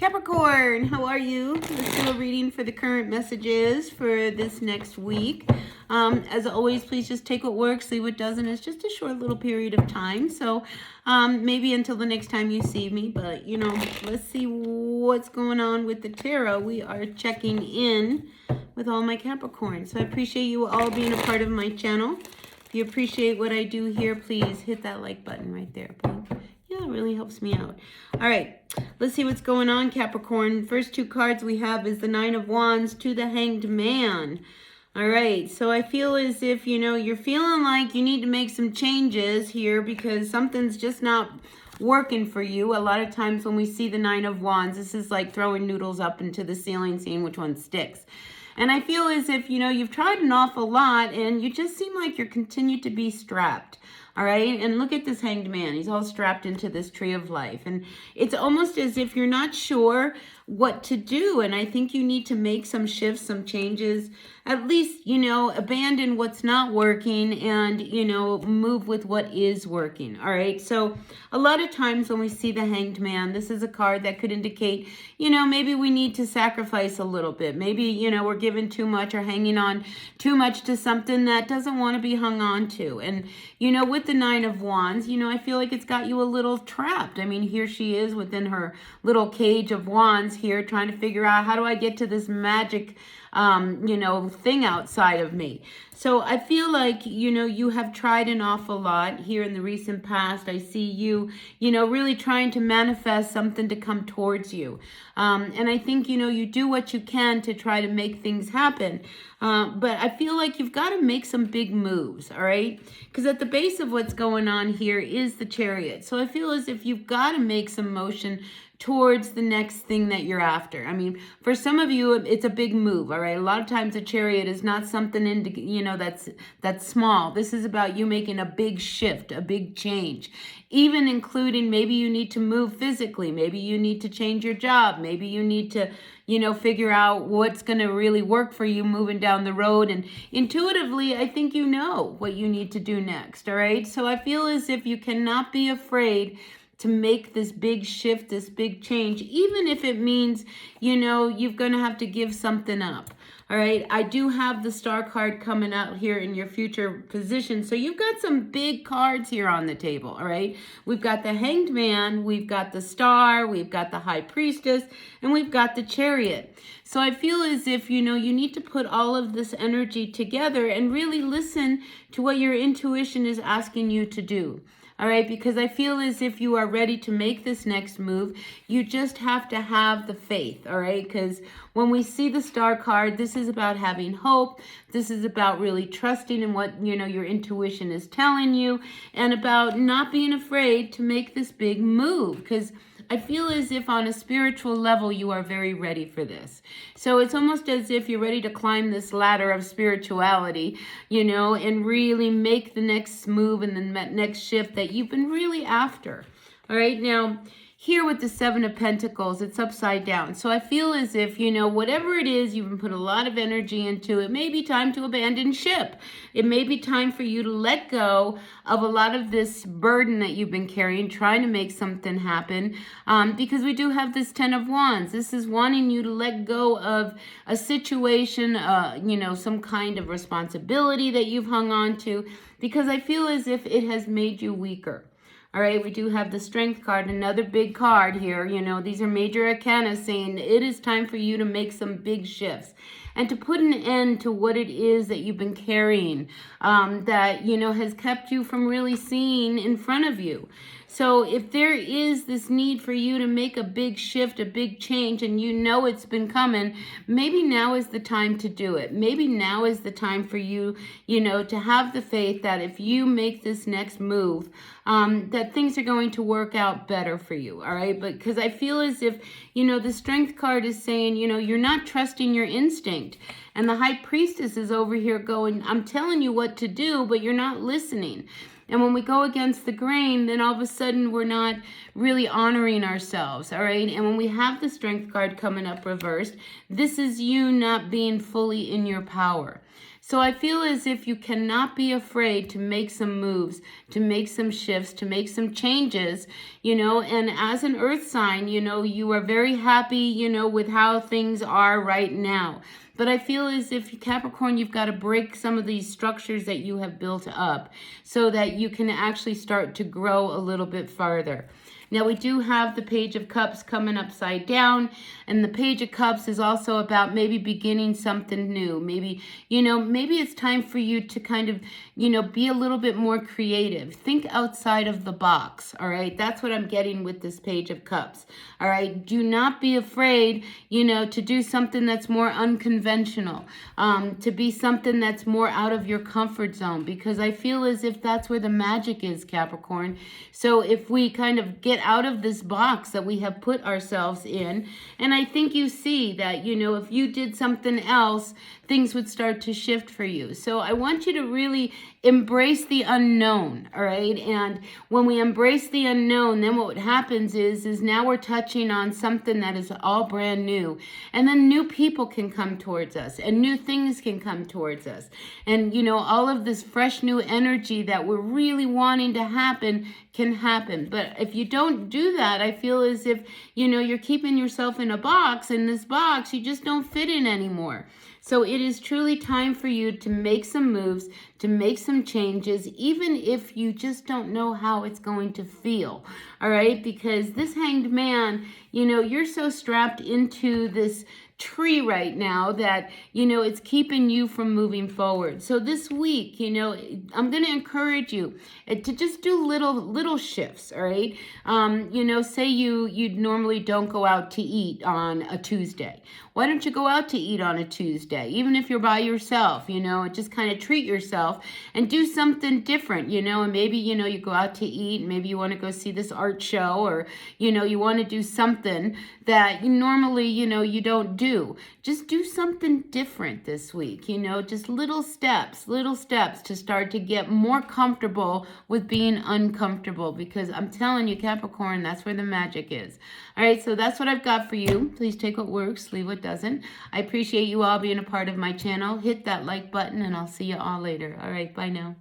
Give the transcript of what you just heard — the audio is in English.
Capricorn, how are you? Let's do a reading for the current messages for this next week. As always, please just take what works, leave what doesn't. It's just a short little period of time. So maybe until the next time you see me. But, let's see what's going on with the tarot. We are checking in with all my Capricorns. So I appreciate you all being a part of my channel. If you appreciate what I do here, please hit that like button right there. Yeah, it really helps me out. All right, let's see what's going on, Capricorn. First two cards we have is the Nine of Wands to the Hanged Man. All right, so I feel as if, you're feeling like you need to make some changes here because something's just not working for you. A lot of times when we see the Nine of Wands, this is like throwing noodles up into the ceiling, seeing which one sticks. And I feel as if, you've tried an awful lot and you just seem like you're continued to be strapped. All right. And look at this Hanged Man. He's all strapped into this tree of life. And it's almost as if you're not sure what to do. And I think you need to make some shifts, some changes, at least, abandon what's not working and, move with what is working. All right. So a lot of times when we see the Hanged Man, this is a card that could indicate, maybe we need to sacrifice a little bit. Maybe, we're giving too much or hanging on too much to something that doesn't want to be hung on to. And, with the Nine of Wands, I feel like it's got you a little trapped. I mean, here she is within her little cage of wands here trying to figure out, how do I get to this magic thing outside of me. So I feel like, you have tried an awful lot here in the recent past. I see you, really trying to manifest something to come towards you. And I think, you do what you can to try to make things happen. But I feel like you've got to make some big moves, all right? Because at the base of what's going on here is the Chariot. So I feel as if you've got to make some motion towards the next thing that you're after. I mean, for some of you, it's a big move, all right? A lot of times a Chariot is not something that's small. This is about you making a big shift, a big change, even including maybe you need to move physically. Maybe you need to change your job. Maybe you need to, figure out what's going to really work for you moving down the road. And intuitively, I think you know what you need to do next, all right? So I feel as if you cannot be afraid to make this big shift, this big change, even if it means, you're going to have to give something up. All right. I do have the Star card coming out here in your future position. So you've got some big cards here on the table. All right. We've got the Hanged Man. We've got the Star. We've got the High Priestess. And we've got the Chariot. So I feel as if, you need to put all of this energy together and really listen to what your intuition is asking you to do. All right, because I feel as if you are ready to make this next move. You just have to have the faith, all right? Because when we see the Star card, this is about having hope. This is about really trusting in what, your intuition is telling you and about not being afraid to make this big move. Because I feel as if on a spiritual level, you are very ready for this. So it's almost as if you're ready to climb this ladder of spirituality, and really make the next move and the next shift that you've been really after. All right. Now, here with the Seven of Pentacles, it's upside down. So I feel as if, whatever it is, you've put a lot of energy into, it may be time to abandon ship. It may be time for you to let go of a lot of this burden that you've been carrying, trying to make something happen. Because we do have this Ten of Wands. This is wanting you to let go of a situation, some kind of responsibility that you've hung on to, because I feel as if it has made you weaker. All right, we do have the Strength card, another big card here. These are major arcana saying it is time for you to make some big shifts and to put an end to what it is that you've been carrying that, has kept you from really seeing in front of you. So if there is this need for you to make a big shift, a big change, and it's been coming, maybe now is the time to do it. Maybe now is the time for you, to have the faith that if you make this next move, that things are going to work out better for you. All right. But because I feel as if, the Strength card is saying, you're not trusting your instinct. And the High Priestess is over here going, I'm telling you what to do, but you're not listening. And when we go against the grain, then all of a sudden we're not really honoring ourselves, all right? And when we have the Strength card coming up reversed, this is you not being fully in your power. So I feel as if you cannot be afraid to make some moves, to make some shifts, to make some changes, and as an earth sign, you are very happy, with how things are right now. But I feel as if Capricorn, you've got to break some of these structures that you have built up so that you can actually start to grow a little bit farther. Now we do have the Page of Cups coming upside down, and the Page of Cups is also about maybe beginning something new. Maybe it's time for you to kind of, be a little bit more creative. Think outside of the box, all right? That's what I'm getting with this Page of Cups, all right? Do not be afraid, to do something that's more unconventional, to be something that's more out of your comfort zone, because I feel as if that's where the magic is, Capricorn. So if we kind of get out of this box that we have put ourselves in, and I think you see that, if you did something else, things would start to shift for you. So I want you to really embrace the unknown, all right? And when we embrace the unknown, then what happens is now we're touching on something that is all brand new. And then new people can come towards us, and new things can come towards us. And, all of this fresh new energy that we're really wanting to happen can happen. But if you don't do that, I feel as if, you're keeping yourself in a box. In this box, you just don't fit in anymore. So it is truly time for you to make some moves, to make some changes, even if you just don't know how it's going to feel, all right? Because this Hanged Man, you're so strapped into this tree right now that, it's keeping you from moving forward. So this week, I'm going to encourage you to just do little shifts, all right? Say you normally don't go out to eat on a Tuesday. Why don't you go out to eat on a Tuesday? Even if you're by yourself, just kind of treat yourself and do something different, and maybe, you go out to eat, and maybe you want to go see this art show, or, you want to do something that normally, you don't do. Just do something different this week, just little steps to start to get more comfortable with being uncomfortable, because I'm telling you, Capricorn, that's where the magic is. All right, so that's what I've got for you. Please take what works, leave what doesn't. I appreciate you all being a part of my channel. Hit that like button, and I'll see you all later. All right, bye now.